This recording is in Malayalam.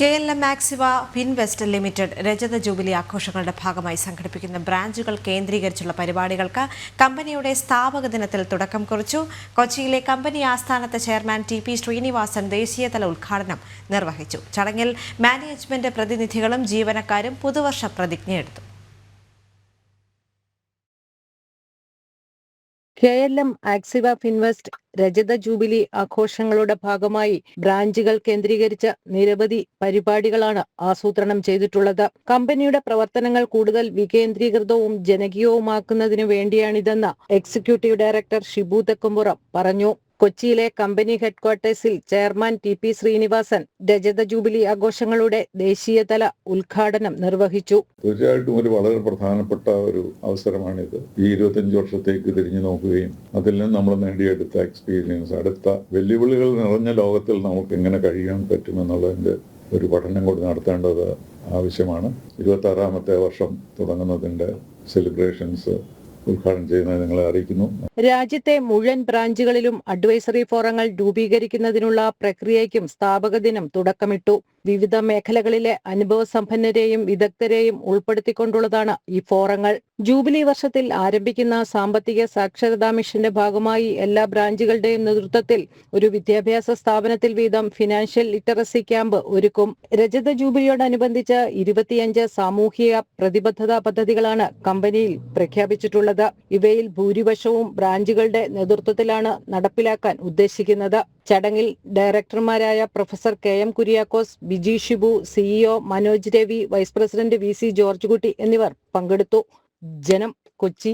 KLM Maxiva Finvest Limited രജത ജൂബിലി ആഘോഷങ്ങളുടെ ഭാഗമായി സംഘടിപ്പിക്കുന്ന ബ്രാഞ്ചുകൾ കേന്ദ്രീകരിച്ചുള്ള പരിപാടികൾക്ക് കമ്പനിയുടെ സ്ഥാപക ദിനത്തിൽ തുടക്കം കുറിച്ചു. കൊച്ചിയിലെ കമ്പനി ആസ്ഥാനത്ത് ചെയർമാൻ ടി.പി. ശ്രീനിവാസൻ ദേശീയതല ഉദ്ഘാടനം നിർവഹിച്ചു. ചടങ്ങിൽ മാനേജ്മെന്റ് പ്രതിനിധികളും ജീവനക്കാരും പുതുവർഷ പ്രതിജ്ഞയെടുത്തു. KLM Maxiva Finvest രജത ജൂബിലി ആഘോഷങ്ങളുടെ ഭാഗമായി ബ്രാഞ്ചുകൾ കേന്ദ്രീകരിച്ച നിരവധി പരിപാടികളാണ് ആസൂത്രണം ചെയ്തിട്ടുള്ളത്. കമ്പനിയുടെ പ്രവർത്തനങ്ങൾ കൂടുതൽ വികേന്ദ്രീകൃതവും ജനകീയവുമാക്കുന്നതിനു വേണ്ടിയാണിതെന്ന് എക്സിക്യൂട്ടീവ് ഡയറക്ടർ ഷിബു തെക്കുംപുറം പറഞ്ഞു. കൊച്ചിയിലെ കമ്പനി ഹെഡ്ക്വാർട്ടേഴ്സിൽ ചെയർമാൻ ടി.പി. ശ്രീനിവാസൻ രജത ജൂബിലി ആഘോഷങ്ങളുടെ ദേശീയതല ഉദ്ഘാടനം നിർവഹിച്ചു. തീർച്ചയായിട്ടും ഒരു വളരെ പ്രധാനപ്പെട്ട ഒരു അവസരമാണിത്. ഈ 25 വർഷത്തേക്ക് തിരിഞ്ഞു നോക്കുകയും അതിൽ നിന്ന് നമ്മൾ നേടിയെടുത്ത എക്സ്പീരിയൻസ്, അടുത്ത വെല്ലുവിളികൾ നിറഞ്ഞ ലോകത്തിൽ നമുക്ക് എങ്ങനെ കഴിയാൻ പറ്റുമെന്നുള്ളതിന്റെ ഒരു പഠനം കൂടി നടത്തേണ്ടത് ആവശ്യമാണ്. 26ാമത്തെ വർഷം തുടങ്ങുന്നതിന്റെ സെലിബ്രേഷൻസ് ഉദ്ഘാടനം ചെയ്യുന്നത് നിങ്ങളെ അറിയിക്കുന്നു. രാജ്യത്തെ മുഴുവൻ ബ്രാഞ്ചുകളിലും അഡ്വൈസറി ഫോറങ്ങൾ രൂപീകരിക്കുന്നതിനുള്ള പ്രക്രിയയ്ക്കും സ്ഥാപക ദിനം തുടക്കമിട്ടു. വിവിധ മേഖലകളിലെ അനുഭവസമ്പന്നരെയും വിദഗ്ധരെയും ഉൾപ്പെടുത്തിക്കൊണ്ടുള്ളതാണ് ഈ ഫോറങ്ങൾ. ജൂബിലി വർഷത്തിൽ ആരംഭിക്കുന്ന സാമ്പത്തിക സാക്ഷരതാ മിഷന്റെ ഭാഗമായി എല്ലാ ബ്രാഞ്ചുകളുടെയും നേതൃത്വത്തിൽ ഒരു വിദ്യാഭ്യാസ സ്ഥാപനത്തിൽ വീതം ഫിനാൻഷ്യൽ ലിറ്ററസി ക്യാമ്പ് ഒരുക്കും. രജത ജൂബിലിയോടനുബന്ധിച്ച് 25 സാമൂഹിക പ്രതിബദ്ധതാ പദ്ധതികളാണ് കമ്പനിയിൽ പ്രഖ്യാപിച്ചിട്ടുള്ളത്. ഇവയിൽ ഭൂരിപക്ഷവും ബ്രാഞ്ചുകളുടെ നേതൃത്വത്തിലാണ് നടപ്പിലാക്കാൻ ഉദ്ദേശിക്കുന്നത്. ചടങ്ങിൽ ഡയറക്ടർമാരായ professor KM Kuriakose, Biji Shibu, CEO Manoj Ravi, vice president VC George Kutty എന്നിവർ പങ്കെടുത്തു. ജനം, കൊച്ചി.